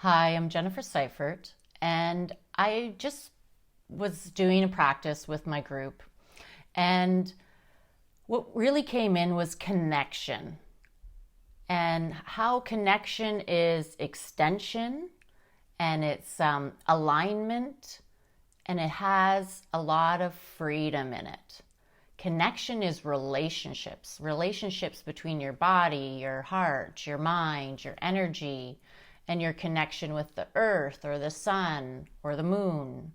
Hi, I'm Jennifer Seifert, and I just was doing a practice with my group. And what really came in was connection, and how connection is extension and it's alignment, and it has a lot of freedom in it. Connection is relationships between your body, your heart, your mind, your energy, and your connection with the earth or the sun or the moon.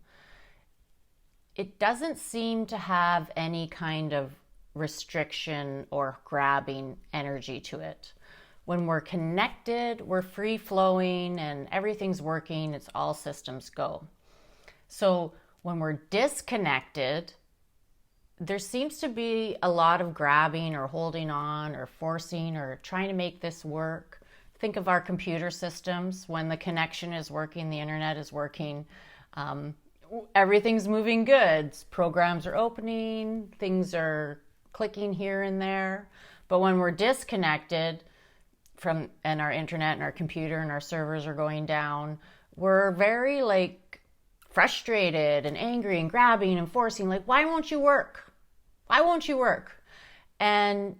It doesn't seem to have any kind of restriction or grabbing energy to it. When we're connected, we're free flowing and everything's working, it's all systems go. So when we're disconnected, there seems to be a lot of grabbing or holding on or forcing or trying to make this work. Think of our computer systems. When the connection is working, the internet is working, everything's moving good. Programs are opening, things are clicking here and there. But when we're disconnected from, and our internet and our computer and our servers are going down, we're very frustrated and angry and grabbing and forcing, why won't you work? Why won't you work? And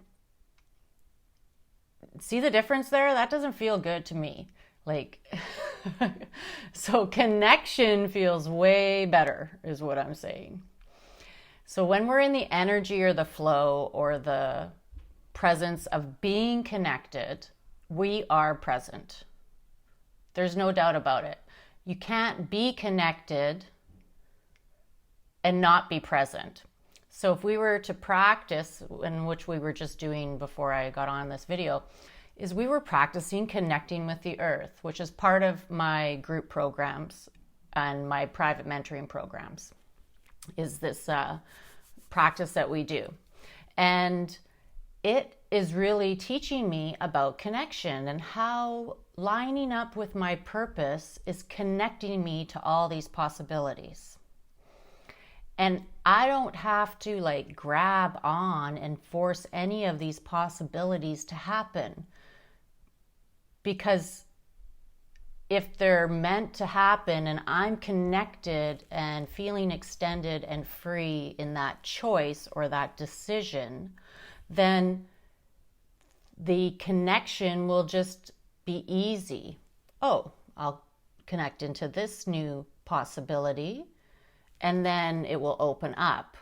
see the difference there? That doesn't feel good to me. So connection feels way better is what I'm saying. So when we're in the energy or the flow or the presence of being connected, we are present. There's no doubt about it. You can't be connected and not be present. So if we were to practice, in which we were just doing before I got on this video, is we were practicing connecting with the earth, which is part of my group programs and my private mentoring programs, is this practice that we do. And it is really teaching me about connection and how lining up with my purpose is connecting me to all these possibilities. And I don't have to grab on and force any of these possibilities to happen. Because if they're meant to happen and I'm connected and feeling extended and free in that choice or that decision, then the connection will just be easy. Oh, I'll connect into this new possibility, and then it will open up.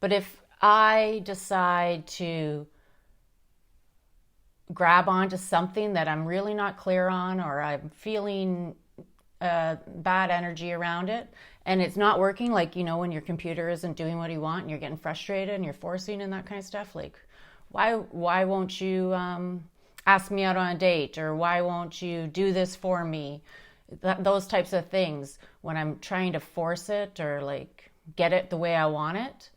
But if I decide to grab onto something that I'm really not clear on, or I'm feeling bad energy around it, and it's not working, when your computer isn't doing what you want and you're getting frustrated and you're forcing and that kind of stuff, why won't you ask me out on a date, or why won't you do this for me? Those types of things, when I'm trying to force it or get it the way I want it,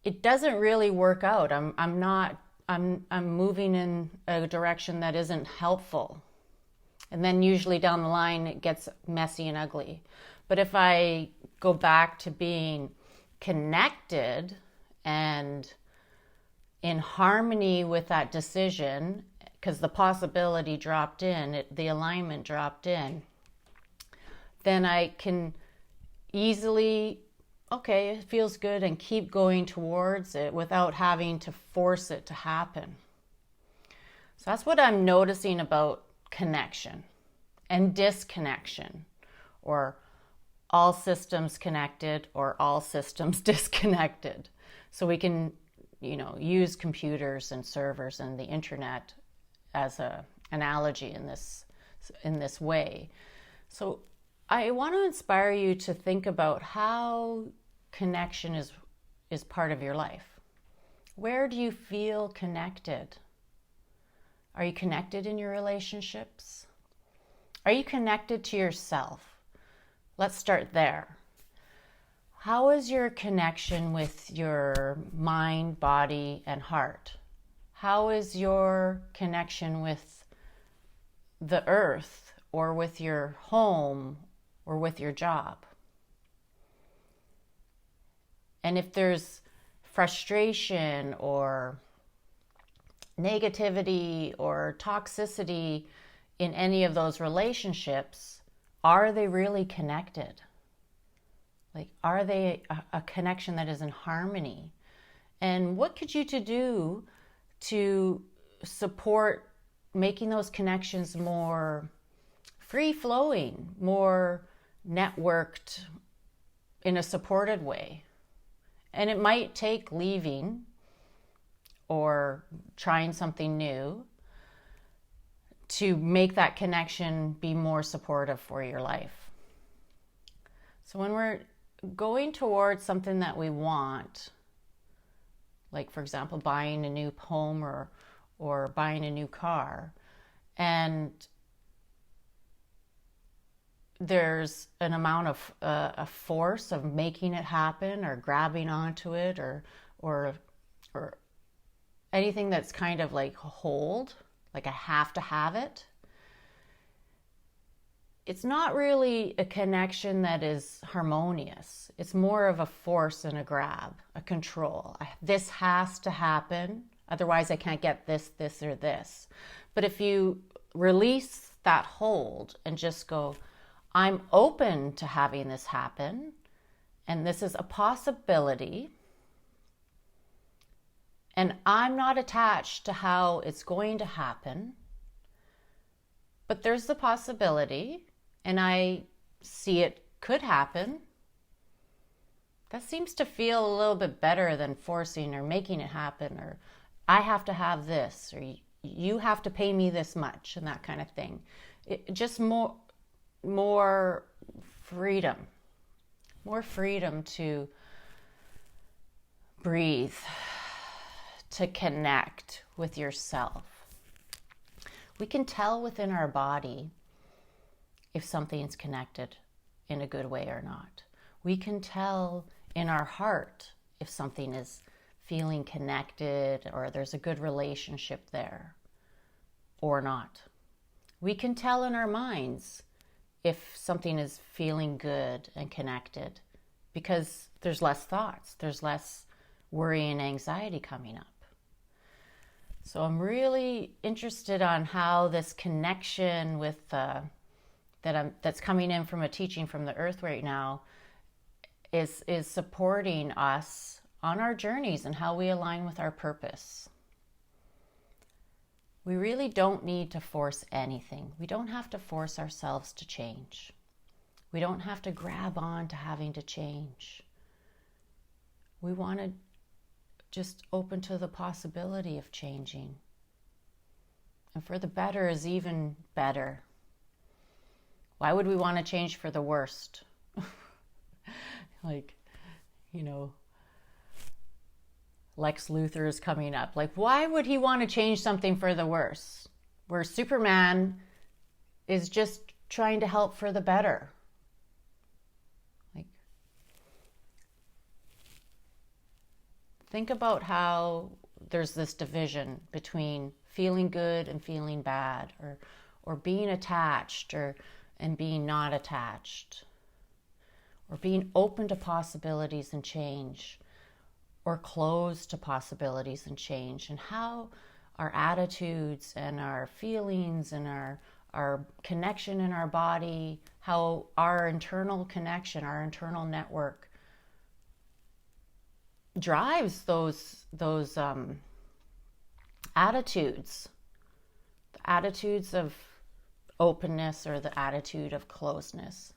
it doesn't really work out. I'm moving in a direction that isn't helpful. And then usually down the line, it gets messy and ugly. But if I go back to being connected and in harmony with that decision, because the possibility dropped in, the alignment dropped in, then I can easily, okay, it feels good, and keep going towards it without having to force it to happen. So that's what I'm noticing about connection and disconnection, or all systems connected or all systems disconnected. So we can, use computers and servers and the internet as an analogy in this way. So I want to inspire you to think about how connection is part of your life. Where do you feel connected? Are you connected in your relationships? Are you connected to yourself? Let's start there. How is your connection with your mind, body, and heart? How is your connection with the earth, or with your home, or with your job? And if there's frustration or negativity or toxicity in any of those relationships, are they really connected? Like, are they a connection that is in harmony? And what could you do to support making those connections more free-flowing, more networked in a supported way? And it might take leaving or trying something new to make that connection be more supportive for your life. So when we're going towards something that we want, like for example, buying a new home or buying a new car, and there's an amount of a force of making it happen or grabbing onto it or anything that's kind of like hold, like I have to have it. It's not really a connection that is harmonious. It's more of a force and a grab, a control. This has to happen, otherwise I can't get this, this, or this. But if you release that hold and just go, I'm open to having this happen, and this is a possibility, and I'm not attached to how it's going to happen, but there's the possibility, and I see it could happen. That seems to feel a little bit better than forcing or making it happen, or I have to have this, or you have to pay me this much, and that kind of thing. Just more freedom to breathe, to connect with yourself. We can tell within our body if something's connected in a good way or not. We can tell in our heart if something is feeling connected or there's a good relationship there or not. We can tell in our minds if something is feeling good and connected because there's less thoughts, there's less worry and anxiety coming up. So I'm really interested on how this connection with that's coming in from a teaching from the earth right now is supporting us on our journeys and how we align with our purpose. We really don't need to force anything. We don't have to force ourselves to change. We don't have to grab on to having to change. We want to just open to the possibility of changing. And for the better is even better. Why would we want to change for the worst? Like, Lex Luthor is coming up. Like, why would he want to change something for the worse? Where Superman is just trying to help for the better. Like, think about how there's this division between feeling good and feeling bad, or being attached and being not attached, or being open to possibilities and change, or closed to possibilities and change, and how our attitudes and our feelings and our connection in our body, how our internal connection, our internal network drives those attitudes, the attitudes of openness or the attitude of closeness.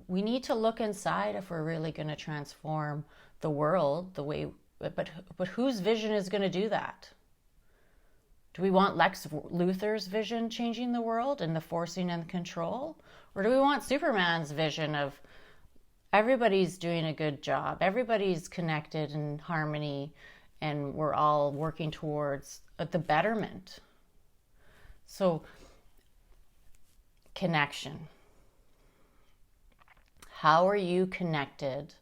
We need to look inside if we're really going to transform the world the way, but whose vision is going to do that? Do we want Lex Luthor's vision changing the world and the forcing and the control? Or do we want Superman's vision of everybody's doing a good job, everybody's connected in harmony, and we're all working towards the betterment? So, connection. How are you connected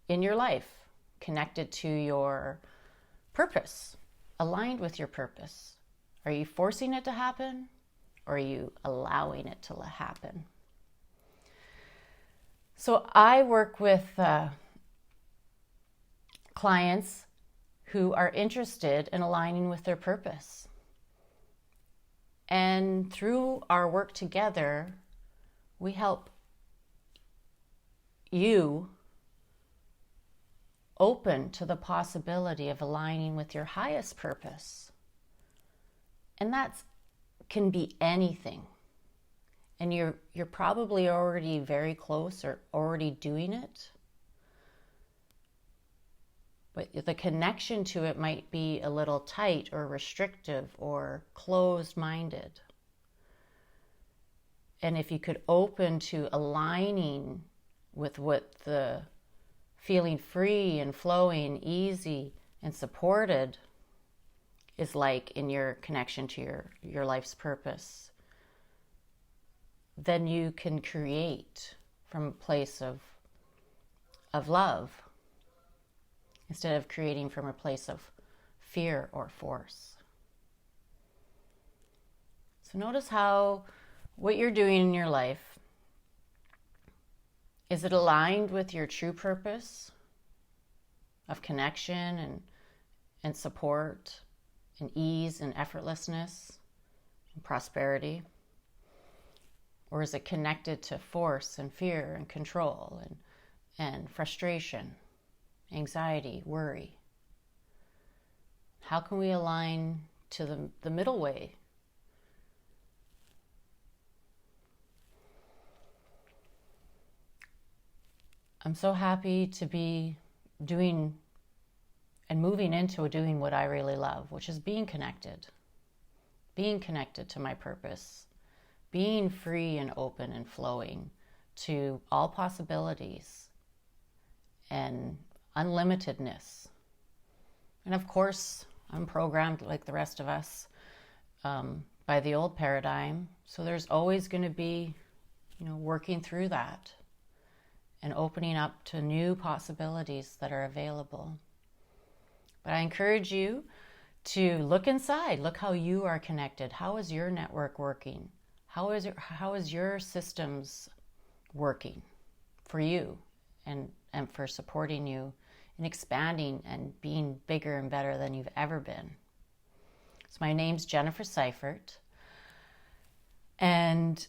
in your life? Connected to your purpose, aligned with your purpose? Are you forcing it to happen, or are you allowing it to happen? So I work with clients who are interested in aligning with their purpose. And through our work together, we help you open to the possibility of aligning with your highest purpose. And that can be anything. And you're probably already very close or already doing it. But the connection to it might be a little tight or restrictive or closed-minded. And if you could open to aligning with what the feeling free and flowing, easy and supported is like in your connection to your life's purpose, then you can create from a place of love instead of creating from a place of fear or force. So notice how what you're doing in your life, is it aligned with your true purpose of connection and support and ease and effortlessness and prosperity? Or is it connected to force and fear and control and frustration, anxiety, worry? How can we align to the middle way? I'm so happy to be doing and moving into doing what I really love, which is being connected to my purpose, being free and open and flowing to all possibilities and unlimitedness. And of course, I'm programmed like the rest of us by the old paradigm. So there's always going to be, working through that and opening up to new possibilities that are available. But I encourage you to look inside. Look how you are connected. How is your network working? How is your systems working for you and for supporting you in expanding and being bigger and better than you've ever been? So my name's Jennifer Seifert. And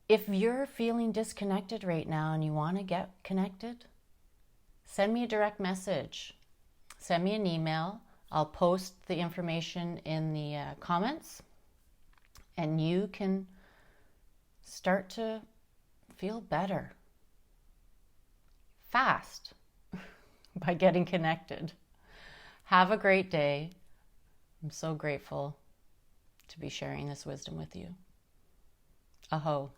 if you're feeling disconnected right now and you want to get connected, send me a direct message. Send me an email. I'll post the information in the comments. And you can start to feel better fast by getting connected. Have a great day. I'm so grateful to be sharing this wisdom with you. Aho.